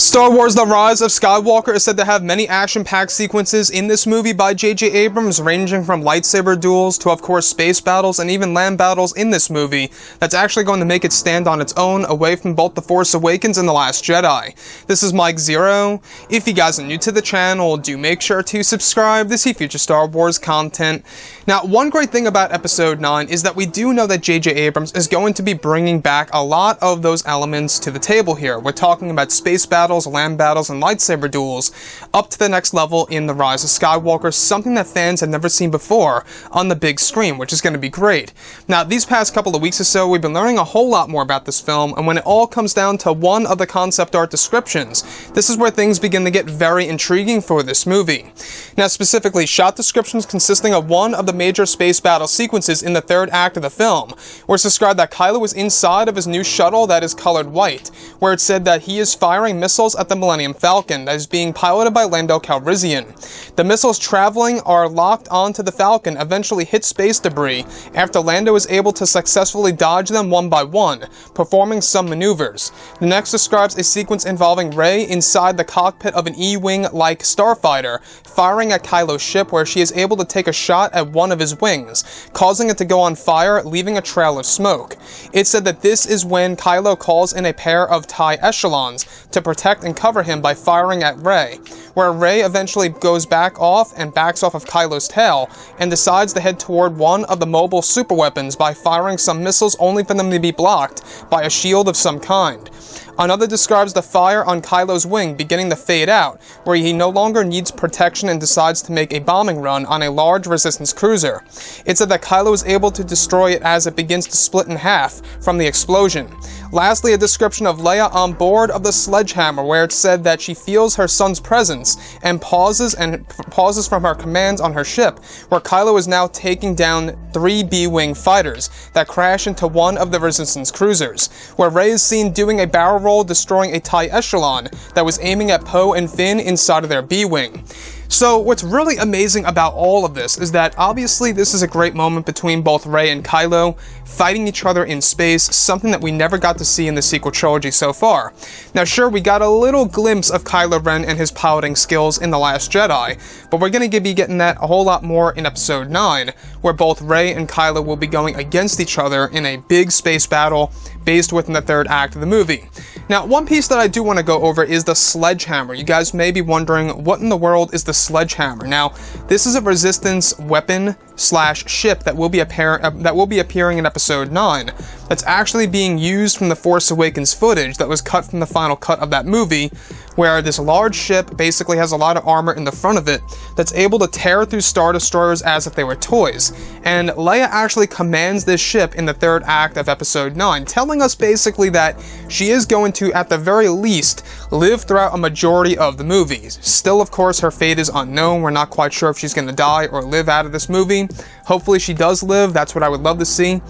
Star Wars The Rise of Skywalker is said to have many action-packed sequences in this movie by J.J. Abrams, ranging from lightsaber duels to, of course, space battles and even land battles in this movie that's actually going to make it stand on its own away from both The Force Awakens and The Last Jedi. This is Mike Zero. If you guys are new to the channel, do make sure to subscribe to see future Star Wars content. Now, one great thing about Episode 9 is that we do know that J.J. Abrams is going to be bringing back a lot of those elements to the table here. We're talking about space battles, land battles, and lightsaber duels up to the next level in The Rise of Skywalker, something that fans have never seen before on the big screen, which is going to be great. Now, these past couple of weeks or so, we've been learning a whole lot more about this film, and when it all comes down to one of the concept art descriptions, this is where things begin to get very intriguing for this movie. Now, specifically, shot descriptions consisting of one of the major space battle sequences in the third act of the film, where it's described that Kylo was inside of his new shuttle that is colored white, where it said that he is firing missiles at the Millennium Falcon that is being piloted by Lando Calrissian. The missiles traveling are locked onto the Falcon eventually hit space debris after Lando is able to successfully dodge them one by one, performing some maneuvers. The next describes a sequence involving Rey inside the cockpit of an E-Wing-like starfighter, firing at Kylo's ship where she is able to take a shot at one of his wings, causing it to go on fire, leaving a trail of smoke. It said that this is when Kylo calls in a pair of TIE echelons to protect and cover him by firing at Rey, where Rey eventually goes back off and backs off of Kylo's tail and decides to head toward one of the mobile superweapons by firing some missiles only for them to be blocked by a shield of some kind. Another describes the fire on Kylo's wing beginning to fade out, where he no longer needs protection and decides to make a bombing run on a large resistance cruiser. It said that Kylo is able to destroy it as it begins to split in half from the explosion. Lastly, a description of Leia on board of the sledgehammer, where it said that she feels her son's presence and pauses from her commands on her ship, where Kylo is now taking down 3 B-Wing fighters that crash into one of the resistance cruisers, where Rey is seen doing a barrel roll destroying a TIE echelon that was aiming at Poe and Finn inside of their B-Wing. So what's really amazing about all of this is that obviously this is a great moment between both Rey and Kylo fighting each other in space, something that we never got to see in the sequel trilogy so far. Now sure, we got a little glimpse of Kylo Ren and his piloting skills in The Last Jedi, but we're going to be getting that a whole lot more in Episode 9, where both Rey and Kylo will be going against each other in a big space battle based within the third act of the movie. Now, one piece that I do want to go over is the sledgehammer. You guys may be wondering, what in the world is the sledgehammer? Now, this is a resistance weapon / ship that will be appearing in Episode 9 that's actually being used from the Force Awakens footage that was cut from the final cut of that movie, where this large ship basically has a lot of armor in the front of it that's able to tear through Star Destroyers as if they were toys. And Leia actually commands this ship in the third act of Episode 9, telling us basically that she is going to, at the very least, live throughout a majority of the movies. Still, of course, her fate is unknown. We're not quite sure if she's going to die or live out of this movie. Hopefully she does live. That's what I would love to see.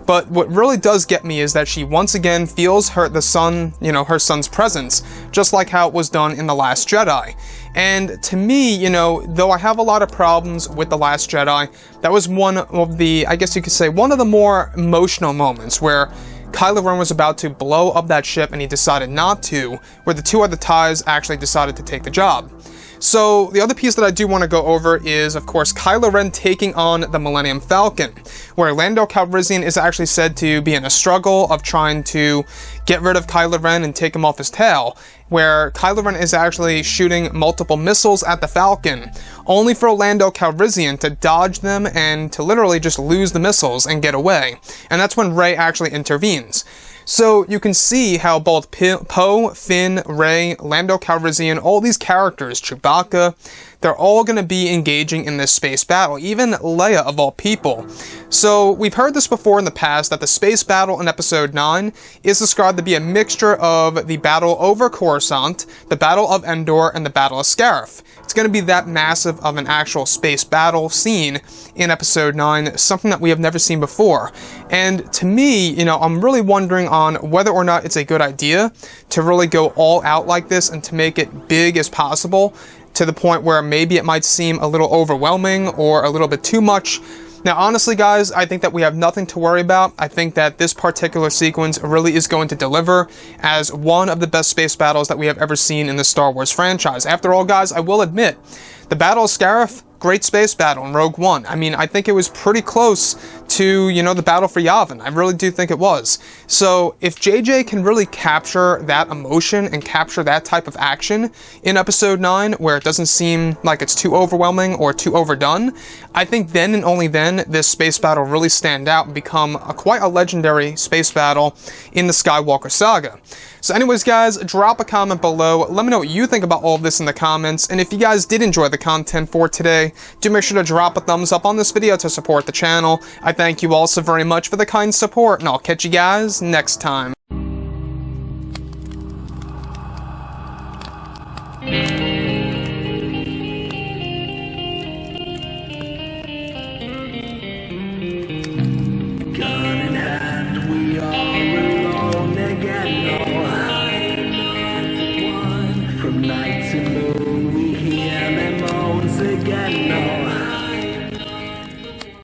But what really does get me is that she once again feels her son's presence, just like how it was done in The Last Jedi. And to me, though I have a lot of problems with The Last Jedi, that was one of the, I guess you could say, one of the more emotional moments where Kylo Ren was about to blow up that ship and he decided not to, where the 2 other TIEs actually decided to take the job. So, the other piece that I do want to go over is, of course, Kylo Ren taking on the Millennium Falcon, where Lando Calrissian is actually said to be in a struggle of trying to get rid of Kylo Ren and take him off his tail, where Kylo Ren is actually shooting multiple missiles at the Falcon, only for Lando Calrissian to dodge them and to literally just lose the missiles and get away. And that's when Rey actually intervenes. So you can see how both Poe, Finn, Rey, Lando Calrissian, all these characters, Chewbacca, they're all going to be engaging in this space battle, even Leia of all people. So we've heard this before in the past that the space battle in Episode 9 is described to be a mixture of the battle over Coruscant, the Battle of Endor, and the Battle of Scarif. It's going to be that massive of an actual space battle scene in Episode 9, something that we have never seen before. And to me, I'm really wondering on whether or not it's a good idea to really go all out like this and to make it big as possible, to the point where maybe it might seem a little overwhelming or a little bit too much. Now, honestly, guys, I think that we have nothing to worry about. I think that this particular sequence really is going to deliver as one of the best space battles that we have ever seen in the Star Wars franchise. After all, guys, I will admit, the Battle of Scarif, great space battle in Rogue One. I mean, I think it was pretty close to, you know, the battle for Yavin. I really do think it was. So if JJ can really capture that emotion and capture that type of action in Episode 9, where it doesn't seem like it's too overwhelming or too overdone, I think then and only then this space battle really stand out and become quite a legendary space battle in the Skywalker saga. So anyways, guys, drop a comment below. Let me know what you think about all of this in the comments. And if you guys did enjoy the content for today, do make sure to drop a thumbs up on this video to support the channel. I thank you all so very much for the kind support, and I'll catch you guys next time. Gun in hand, we are alone again. No hiding on the one from night to moon.